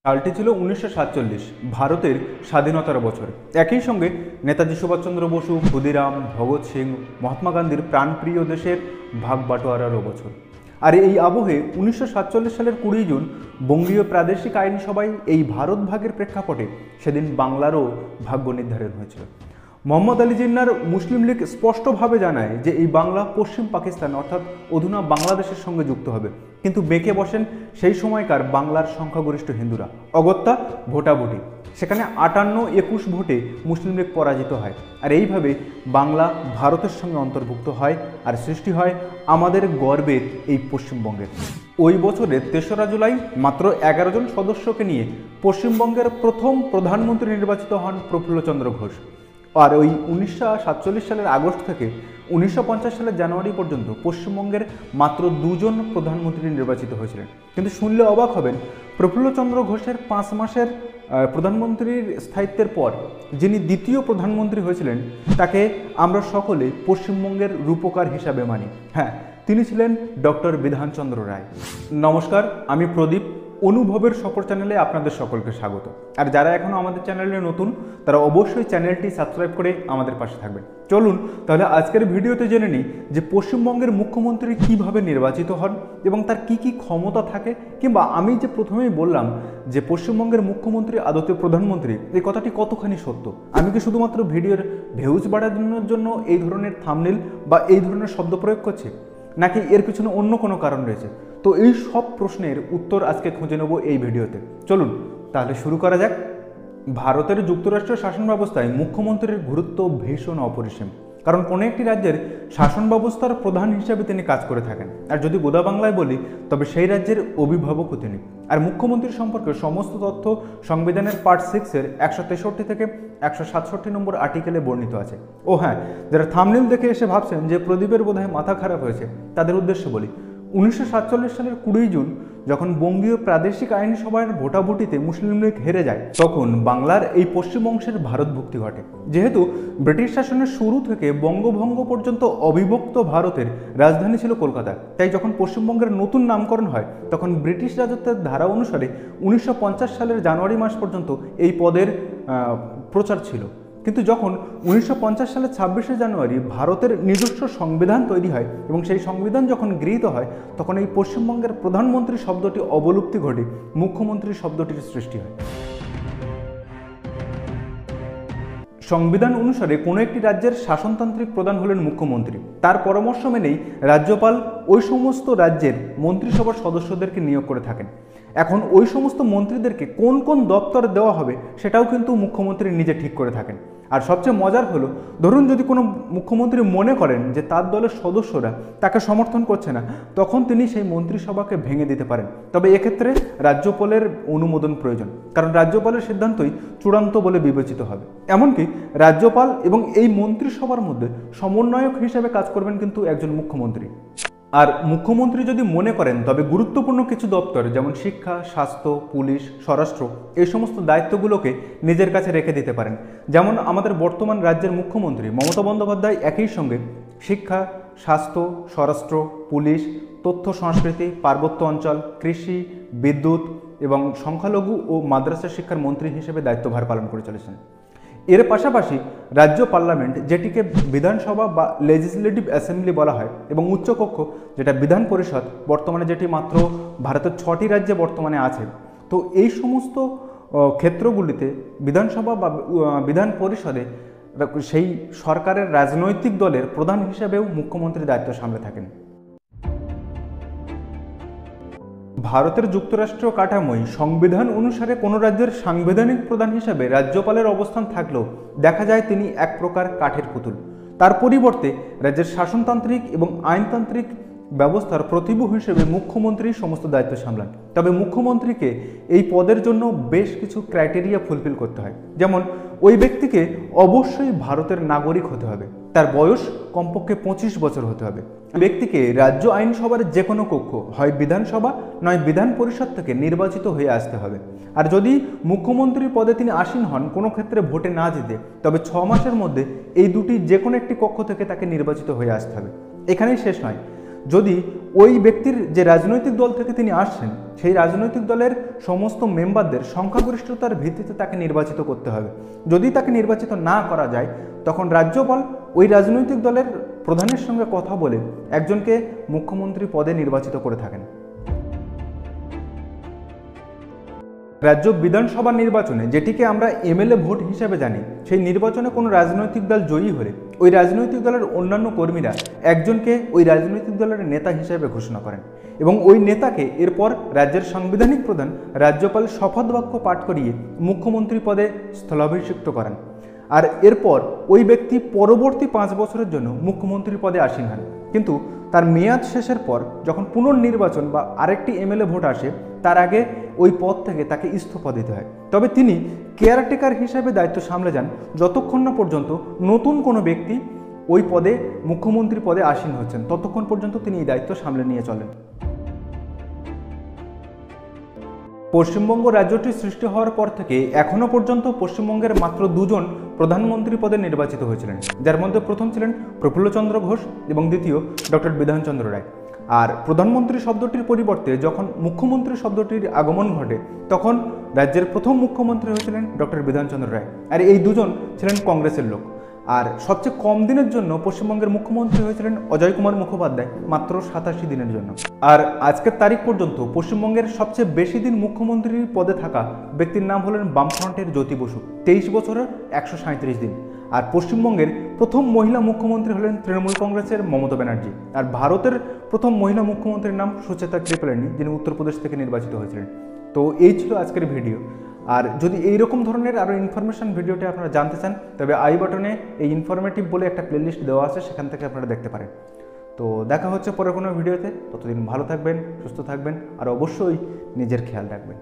সালটি ছিল 1947, ভারতের স্বাধীনতার বছর। একই সঙ্গে নেতাজি সুভাষচন্দ্র বসু, ক্ষুদিরাম, ভগৎ সিং, মহাত্মা গান্ধীর প্রাণপ্রিয় দেশের ভাগ বাটোয়ারারও বছর। আর এই আবহে 1947 সালের 20 জুন বঙ্গীয় প্রাদেশিক আইনসভায় এই ভারত ভাগের প্রেক্ষাপটে সেদিন বাংলারও ভাগ্য নির্ধারণ হয়েছিল। মোহাম্মদ আলী জিন্নার মুসলিম লীগ স্পষ্টভাবে জানায় যে এই বাংলা পশ্চিম পাকিস্তান অর্থাৎ অধুনা বাংলাদেশের সঙ্গে যুক্ত হবে, কিন্তু বেঁকে বসেন সেই সময়কার বাংলার সংখ্যাগরিষ্ঠ হিন্দুরা। অগত্যা ভোটাভুটি, সেখানে 58-21 ভোটে মুসলিম লীগ পরাজিত হয়। আর এইভাবে বাংলা ভারতের সঙ্গে অন্তর্ভুক্ত হয় আর সৃষ্টি হয় আমাদের গর্বের এই পশ্চিমবঙ্গের। ওই বছরের 3রা জুলাই মাত্র 11 জন সদস্যকে নিয়ে পশ্চিমবঙ্গের প্রথম প্রধানমন্ত্রী নির্বাচিত হন প্রফুল্লচন্দ্র ঘোষ। আর ওই 1947 সালের আগস্ট থেকে 1950 সালের জানুয়ারি পর্যন্ত পশ্চিমবঙ্গের মাত্র 2 জন প্রধানমন্ত্রী নির্বাচিত হয়েছিলেন। কিন্তু শুনলে অবাক হবেন, প্রফুল্লচন্দ্র ঘোষের 5 মাসের প্রধানমন্ত্রীর স্থায়িত্বের পর যিনি দ্বিতীয় প্রধানমন্ত্রী হয়েছিলেন তাকে আমরা সকলে পশ্চিমবঙ্গের রূপকার হিসাবে মানি। হ্যাঁ, তিনি ছিলেন ডক্টর বিধানচন্দ্র রায়। নমস্কার, আমি প্রদীপ। অনুভবের সফর চ্যানেলে আপনাদের সকলকে স্বাগত। আর যারা এখনও আমাদের চ্যানেলে নতুন তারা অবশ্যই চ্যানেলটি সাবস্ক্রাইব করে আমাদের পাশে থাকবেন। চলুন তাহলে আজকের ভিডিওতে জেনে নিই যে পশ্চিমবঙ্গের মুখ্যমন্ত্রী কিভাবে নির্বাচিত হন এবং তার কি কি ক্ষমতা থাকে, কিংবা আমি যে প্রথমেই বললাম যে পশ্চিমবঙ্গের মুখ্যমন্ত্রী আদতে প্রধানমন্ত্রী, এই কথাটি কতখানি সত্য। আমি কি শুধুমাত্র ভিডিওর ভিউজ বাড়ানোর জন্য এই ধরনের থাম্বনেল বা এই ধরনের শব্দ প্রয়োগ করছি, নাকি এর পিছনে অন্য কোনো কারণ রয়েছে? তো এই সব প্রশ্নের উত্তর আজকে খুঁজে নেব এই ভিডিওতে। চলুন তাহলে শুরু করা যাক। ভারতের যুক্তরাষ্ট্রীয় শাসন ব্যবস্থায় মুখ্যমন্ত্রীর গুরুত্ব ভীষণ অপরিসীম, কারণ কোনো একটি রাজ্যের শাসন ব্যবস্থার প্রধান হিসেবে তিনি কাজ করে থাকেন। আর যদি বোধা বাংলায় বলি তবে সেই রাজ্যের অভিভাবকও তিনি। আর মুখ্যমন্ত্রী সম্পর্কে সমস্ত তথ্য সংবিধানের পার্ট 6-এর 163 থেকে 167 নম্বর আর্টিকেলে বর্ণিত আছে। ও হ্যাঁ, যারা থাম্বনেল দেখে এসে ভাবছেন যে প্রদীপের বোধহয় মাথা খারাপ হয়েছে, তাদের উদ্দেশ্যে বলি, 1947 সালের 20 জুন যখন বঙ্গীয় প্রাদেশিক আইনসভার ভোটাভুটিতে মুসলিম লীগ হেরে যায়, তখন বাংলার এই পশ্চিম অংশের ভারতভুক্তি ঘটে। যেহেতু ব্রিটিশ শাসনের শুরু থেকে বঙ্গভঙ্গ পর্যন্ত অবিভক্ত ভারতের রাজধানী ছিল কলকাতা, তাই যখন পশ্চিমবঙ্গের নতুন নামকরণ হয় তখন ব্রিটিশ রাজত্বের ধারা অনুসারে 1950 সালের জানুয়ারি মাস পর্যন্ত এই পদের প্রচার ছিল। কিন্তু যখন 1950 সালের 26শে জানুয়ারি ভারতের নিজস্ব সংবিধান তৈরি হয় এবং সেই সংবিধান যখন গৃহীত হয়, তখন এই পশ্চিমবঙ্গের প্রধানমন্ত্রী শব্দটি অবলুপ্তি ঘটে, মুখ্যমন্ত্রী শব্দটির সৃষ্টি হয়। সংবিধান অনুসারে কোনো একটি রাজ্যের শাসনতান্ত্রিক প্রধান হলেন মুখ্যমন্ত্রী। তার পরামর্শ মেনেই রাজ্যপাল ওই সমস্ত রাজ্যের মন্ত্রিসভার সদস্যদেরকে নিয়োগ করে থাকেন। এখন ওই সমস্ত মন্ত্রীদেরকে কোন কোন দপ্তর দেওয়া হবে সেটাও কিন্তু মুখ্যমন্ত্রী নিজে ঠিক করে থাকেন। আর সবচেয়ে মজার হলো, ধরুন যদি কোনো মুখ্যমন্ত্রী মনে করেন যে তার দলের সদস্যরা তাকে সমর্থন করছে না, তখন তিনি সেই মন্ত্রিসভাকে ভেঙে দিতে পারেন। তবে এক্ষেত্রে রাজ্যপালের অনুমোদন প্রয়োজন, কারণ রাজ্যপালের সিদ্ধান্তই চূড়ান্ত বলে বিবেচিত হবে। এমনকি রাজ্যপাল এবং এই মন্ত্রিসভার মধ্যে সমন্বয়ক হিসেবে কাজ করবেন কিন্তু একজন মুখ্যমন্ত্রী। আর মুখ্যমন্ত্রী যদি মনে করেন তবে গুরুত্বপূর্ণ কিছু দপ্তর যেমন শিক্ষা, স্বাস্থ্য, পুলিশ, স্বরাষ্ট্র, এই সমস্ত দায়িত্বগুলোকে নিজের কাছে রেখে দিতে পারেন। যেমন আমাদের বর্তমান রাজ্যের মুখ্যমন্ত্রী মমতা বন্দ্যোপাধ্যায় একই সঙ্গে শিক্ষা, স্বাস্থ্য, স্বরাষ্ট্র, পুলিশ, তথ্য সংস্কৃতি, পার্বত্য অঞ্চল, কৃষি, বিদ্যুৎ এবং সংখ্যালঘু ও মাদ্রাসা শিক্ষার মন্ত্রী হিসেবে দায়িত্বভার পালন করে চলেছেন। এর পাশাপাশি রাজ্য পার্লামেন্ট, যেটিকে বিধানসভা বা লেজিসলেটিভ অ্যাসেম্বলি বলা হয়, এবং উচ্চকক্ষ যেটা বিধান পরিষদ, বর্তমানে যেটি মাত্র ভারতের 6টি রাজ্যে বর্তমানে আছে। তো এই সমস্ত ক্ষেত্রগুলিতে বিধানসভা বা বিধান পরিষদে সেই সরকারের রাজনৈতিক দলের প্রধান হিসেবেও মুখ্যমন্ত্রী দায়িত্ব সামলে থাকেন। ভারতের যুক্তরাষ্ট্রীয় কাঠামোয় সংবিধান অনুসারে কোনো রাজ্যের সাংবিধানিক প্রধান হিসেবে রাজ্যপালের অবস্থান থাকলেও দেখা যায় তিনি এক প্রকার কাঠের পুতুল। তার পরিবর্তে রাজ্যের শাসনতান্ত্রিক এবং আইনতান্ত্রিক ব্যবস্থার প্রতিভূ হিসেবে মুখ্যমন্ত্রী সমস্ত দায়িত্ব সামলান। তবে মুখ্যমন্ত্রীকে এই পদের জন্য বেশ কিছু ক্রাইটেরিয়া ফুলফিল করতে হয়। যেমন ওই ব্যক্তিকে অবশ্যই ভারতের নাগরিক হতে হবে, তার বয়স কমপক্ষে 25 বছর হতে হবে, ব্যক্তিকে রাজ্য আইনসভার যে কোনো কক্ষ, হয় বিধানসভা নয় বিধান পরিষদ থেকে নির্বাচিত হয়ে আসতে হবে। আর যদি মুখ্যমন্ত্রী পদে তিনি আসীন হন, কোনো ক্ষেত্রে ভোটে না জিতে, তবে 6 মাসের মধ্যে এই দুটি যে কোনো একটি কক্ষ থেকে তাকে নির্বাচিত হয়ে আসতে হবে। এখানেই শেষ নয়, যদি ওই ব্যক্তির যে রাজনৈতিক দল থেকে তিনি আসছেন সেই রাজনৈতিক দলের সমস্ত মেম্বারদের সংখ্যাগরিষ্ঠতার ভিত্তিতে তাকে নির্বাচিত করতে হবে। যদি তাকে নির্বাচিত না করা যায় তখন রাজ্যপাল ওই রাজনৈতিক দলের প্রধানের সঙ্গে কথা বলে একজনকে মুখ্যমন্ত্রী পদে নির্বাচিত করে থাকেন। রাজ্য বিধানসভা নির্বাচনে, যেটিকে আমরা এমএলএ ভোট হিসেবে জানি, সেই নির্বাচনে কোনো রাজনৈতিক দল জয়ী হলে ওই রাজনৈতিক দলের অন্যান্য কর্মীরা একজনকে ওই রাজনৈতিক দলের নেতা হিসেবে ঘোষণা করেন এবং ওই নেতাকে এরপর রাজ্যের সাংবিধানিক প্রধান রাজ্যপাল শপথ বাক্য পাঠ করিয়ে মুখ্যমন্ত্রী পদে স্থলাভিষিক্ত করেন। আর এরপর ওই ব্যক্তি পরবর্তী 5 বছরের জন্য মুখ্যমন্ত্রী পদে আসীন হন। কিন্তু তার মেয়াদ শেষের পর যখন পুনর্নির্বাচন বা আরেকটি এমএলএ ভোট আসে, তার আগে ওই পদ থেকে তাকে ইস্তফা দিতে হয়। তবে তিনি কেয়ারটেকার হিসাবে দায়িত্ব সামলে যান যতক্ষণ না পর্যন্ত নতুন কোনো ব্যক্তি ওই পদে মুখ্যমন্ত্রী পদে আসীন হচ্ছেন, ততক্ষণ পর্যন্ত তিনি এই দায়িত্ব সামলে নিয়ে চলেন। পশ্চিমবঙ্গ রাজ্যটি সৃষ্টি হওয়ার পর থেকে এখনও পর্যন্ত পশ্চিমবঙ্গের মাত্র 2 জন প্রধানমন্ত্রী পদে নির্বাচিত হয়েছিলেন, যার মধ্যে প্রথম ছিলেন প্রফুল্লচন্দ্র ঘোষ এবং দ্বিতীয় ডক্টর বিধানচন্দ্র রায়। আর প্রধানমন্ত্রী শব্দটির পরিবর্তে যখন মুখ্যমন্ত্রী শব্দটির আগমন ঘটে তখন রাজ্যের প্রথম মুখ্যমন্ত্রী হয়েছিলেন ডক্টর বিধানচন্দ্র রায়। আর এই দুজন ছিলেন কংগ্রেসের লোক। আর সবচেয়ে কম দিনের জন্য পশ্চিমবঙ্গের মুখ্যমন্ত্রী হয়েছিলেন অজয় কুমার মুখোপাধ্যায়, মাত্র 87 দিনের জন্য। আর আজকের তারিখ পর্যন্ত পশ্চিমবঙ্গের সবচেয়ে বেশি দিন মুখ্যমন্ত্রীর পদে থাকা ব্যক্তির নাম হলেন বামফ্রন্টের জ্যোতি বসু, 23 বছরের 137 দিন। আর পশ্চিমবঙ্গের প্রথম মহিলা মুখ্যমন্ত্রী হলেন তৃণমূল কংগ্রেসের মমতা ব্যানার্জি। আর ভারতের প্রথম মহিলা মুখ্যমন্ত্রীর নাম সুচেতা কৃপলানি, যিনি উত্তরপ্রদেশ থেকে নির্বাচিত হয়েছিলেন। তো এই ছিল আজকের ভিডিও। আর যদি এইরকম ধরনের আরও ইনফরমেশন ভিডিওটি আপনারা জানতে চান তবে আই বাটনে এই ইনফরমেটিভ বলে একটা প্লেলিস্ট দেওয়া আছে, সেখান থেকে আপনারা দেখতে পারেন। তো দেখা হচ্ছে পরের কোনো ভিডিওতে। ততদিন ভালো থাকবেন, সুস্থ থাকবেন আর অবশ্যই নিজের খেয়াল রাখবেন।